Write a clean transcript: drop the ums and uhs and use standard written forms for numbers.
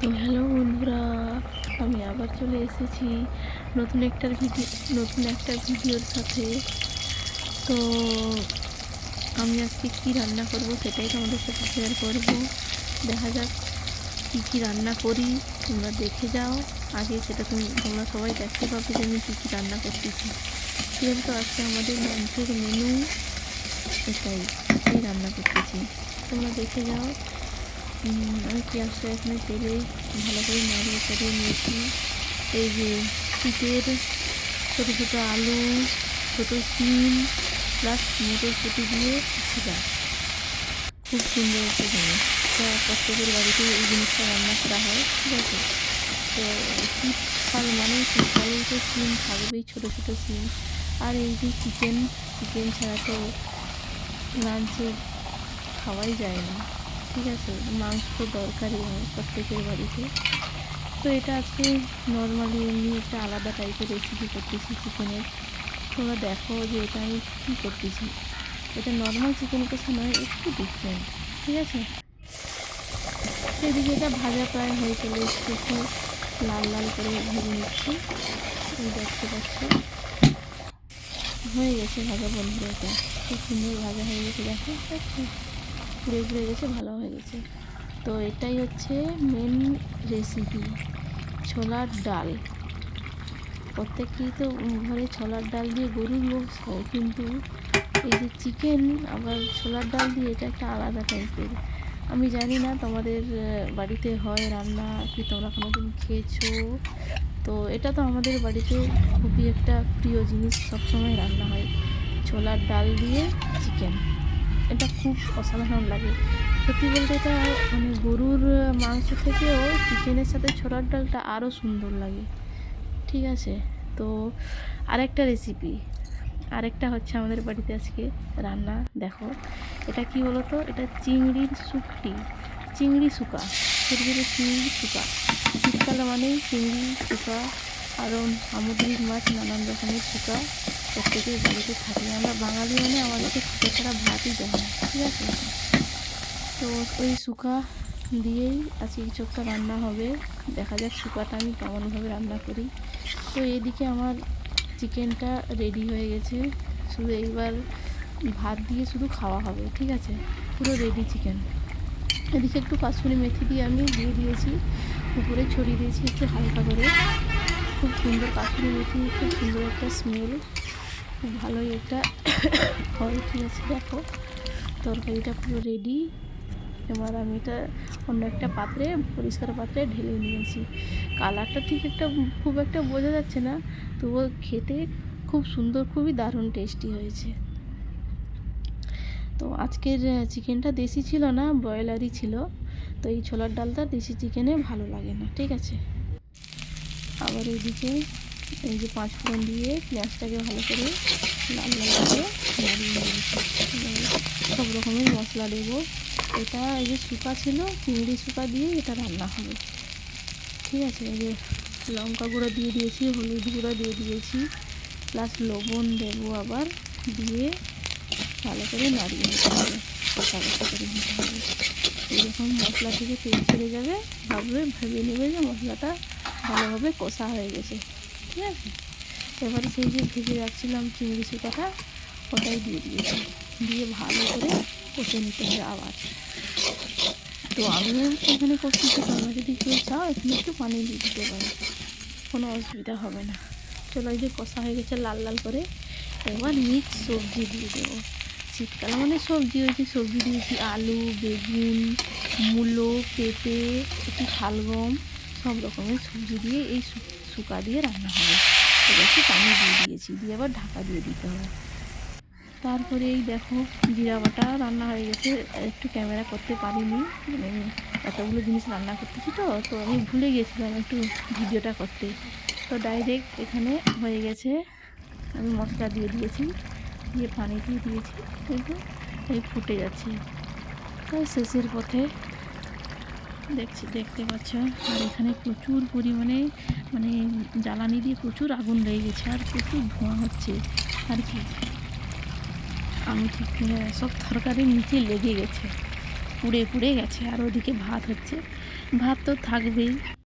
তো হ্যালো বন্ধুরা, আমি আবার চলে এসেছি নতুন একটা ভিডিওর সাথে। তো আমি আজকে কি রান্না করব সেটাই তোমাদের সাথে শেয়ার করব। দেখা যাক কি রান্না করি, তোমরা দেখে যাও। আগে সেটা তোমরা সবাই দেখতে পাবে যে আমি কী রান্না করতেছি। যেহেতু আজকে আমাদের লাঞ্চের মেনু এটাই রান্না করতেছি, তোমরা দেখে যাও। আমি পেঁয়াজটা এখানে তেলে ভালো করে নাড়িয়ে চাড়িয়ে নিয়েছি। এই যে শীতের ছোটো ছোটো আলু, ছোটো শিম প্লাস মটরশুঁটি দিয়ে ভাজা, খুব সুন্দর একটা জিনিস। প্রত্যেকের বাড়িতে এই জিনিসটা রান্না করা হয়, ঠিক আছে। তো শীতকাল মানে শীতকালে তো শিম থাকবেই, ছোটো ছোটো শিম। আর এই যে চিকেন ছাড়া তো লাঞ্চে খাওয়াই যায় না, ঠিক আছে। মাংস তো দরকারই হয় প্রত্যেকের বাড়িতে। তো এটা আজকে নর্মালি এমনি একটা আলাদা টাইপের রেসিপি করতেছি চিকেনের। তোমরা দেখো যে এটা আমি কী করতেছি। এটা নর্মাল চিকেন কষা নয়, একটু ডিফারেন্ট, ঠিক আছে। এদিকে এটা ভাজা প্রায় হয়ে চলে এসছে, একটু লাল লাল করে ভেজে নিচ্ছি। এই দেখতে পাচ্ছ হয়ে গেছে ভাজা বন্ধুরা, এটা খুব সুন্দর ভাজা হয়ে গেছে, দেখো একটু পুড়ে পুড়ে গেছে, ভালো হয়ে গেছে। তো এটাই হচ্ছে মেন রেসিপি, ছোলার ডাল। প্রত্যেকেই তো ঘরে ছোলার ডাল দিয়ে গরুর গোশ হয়, কিন্তু এই যে চিকেন আবার ছোলার ডাল দিয়ে, এটা একটা আলাদা টাইপের। আমি জানি না তোমাদের বাড়িতে হয় রান্না কি, তোমরা কোনোদিন খেয়েছো। তো এটা তো আমাদের বাড়িতে খুবই একটা প্রিয় জিনিস, সবসময় রান্না হয় ছোলার ডাল দিয়ে চিকেন। এটা খুব অসাধারণ লাগে সত্যি বলতে। এটা মানে গরুর মাংস থেকেও চিকেনের সাথে ছোলার ডালটা আরও সুন্দর লাগে, ঠিক আছে। তো আরেকটা হচ্ছে আমাদের বাড়িতে আজকে রান্না, দেখো এটা কি বলো তো, এটা চিংড়ি শুকা, ছোটো চিংড়ি শুকা। শীতকালে মানেই চিংড়ি শুকা, আরও সামুদ্রিক মাছ, নানান রকমের শুকা প্রত্যেকের বাড়িতে থাকে। আমরা বাঙালি মানে আমাদেরকে শুকা ছাড়া ভাতই যায় না, ঠিক আছে। তো ওই শুকা দিয়েই আজকে কিছু একটা রান্না হবে। দেখা যাক শুকাটা আমি কেমনভাবে রান্না করি। তো এদিকে আমার চিকেনটা রেডি হয়ে গেছে, শুধু এইবার ভাত দিয়ে শুধু খাওয়া হবে, ঠিক আছে। পুরো রেডি চিকেন। এদিকে একটু কাসুরি মেথি দিয়ে আমি দিয়ে দিয়েছি, উপরে ছড়িয়ে দিয়েছি একটু হালকা করে। খুব সুন্দর কাসুরি মেথি, খুব সুন্দর একটা স্মেল, খুব ভালোই একটা হয়, ঠিক আছে। দেখো তরকারিটা পুরো রেডি। এবার আমি এটা অন্য একটা পাত্রে, পরিষ্কার পাত্রে ঢেলে নিয়েছি। কালারটা খুব একটা বোঝা যাচ্ছে না, তবুও খেতে খুব সুন্দর, খুবই দারুণ টেস্টি হয়েছে। তো আজকের চিকেনটা দেশি ছিল না, ব্রয়লারই ছিল। তো এই ছোলার ডালটা দেশি চিকেনে ভালো লাগে না, ঠিক আছে। আবার এইদিকে এই যে 5 ফোড়ন দিয়ে পেঁয়াজটাকে ভালো করে লাল লাল করে নাড়িয়ে নিয়েছি। সব রকমের মশলা দেবো। এটা এই যে শুকা ছিল, চিংড়ি শুকা দিয়ে এটা রান্না হবে, ঠিক আছে। এই যে লঙ্কা গুঁড়ো দিয়ে দিয়েছি, হলুদ গুঁড়ো দিয়ে দিয়েছি, প্লাস লবণ দেবো আবার, দিয়ে ভালো করে নাড়িয়ে নিতে হবে, কষা করে নিতে হবে। এরকম মশলা থেকে তেল ছেড়ে যাবে, ভেবে নেবে যে মশলাটা ভালোভাবে কষা হয়ে গেছে, ঠিক আছে। এবারে সেই যে ভেজে রাখছিলাম চিংড়ি শুকাটা, ওটাই দিয়ে দিয়েছি, দিয়ে ভালো করে কষে নিতে হবে আবার। তো আমিও এখানে করতেছি, তোমরা যদি কেউ চাও এখানে একটু পানি দিয়ে দিতে পারো, কোনো অসুবিধা হবে না। চলো, এই যে কষা হয়ে গেছে লাল লাল করে, এবার মিক্স সবজি দিয়ে দেবো। শীতকাল মানে সবজি, ওই যে সবজি দিয়েছি আলু, বেগুন, মূলো, পেঁপে, একটু শালগম, সব রকমের সবজি দিয়ে এই শুকা দিয়ে রান্না হবে। এবার একটু পানি দিয়ে দিয়েছি, দিয়ে আবার ঢাকা দিয়ে দিতে হবে। তারপরে এই দেখো জিরা বাটা রান্না হয়ে গেছে। একটু ক্যামেরা করতে পারিনি, মানে এতগুলো জিনিস রান্না করতেছি তো আমি ভুলে গেছিলাম একটু ভিডিওটা করতে। তো ডাইরেক্ট এখানে হয়ে গেছে, আমি মশলা দিয়ে দিয়েছি, দিয়ে পানি দিয়ে দিয়েছি, কিন্তু এই ফুটে যাচ্ছে প্রায় শেষের পথে, দেখতে পাচ্ছ। আর এখানে প্রচুর পরিমাণে মানে জ্বালানি দিয়ে প্রচুর আগুন লেগে গেছে, আর প্রচুর ধোঁয়া হচ্ছে আর কি। আমি ঠিক সব তরকারির নিচে লেগে গেছে, পুড়ে গেছে। আর ওদিকে ভাত হচ্ছে, ভাত তো থাকবেই।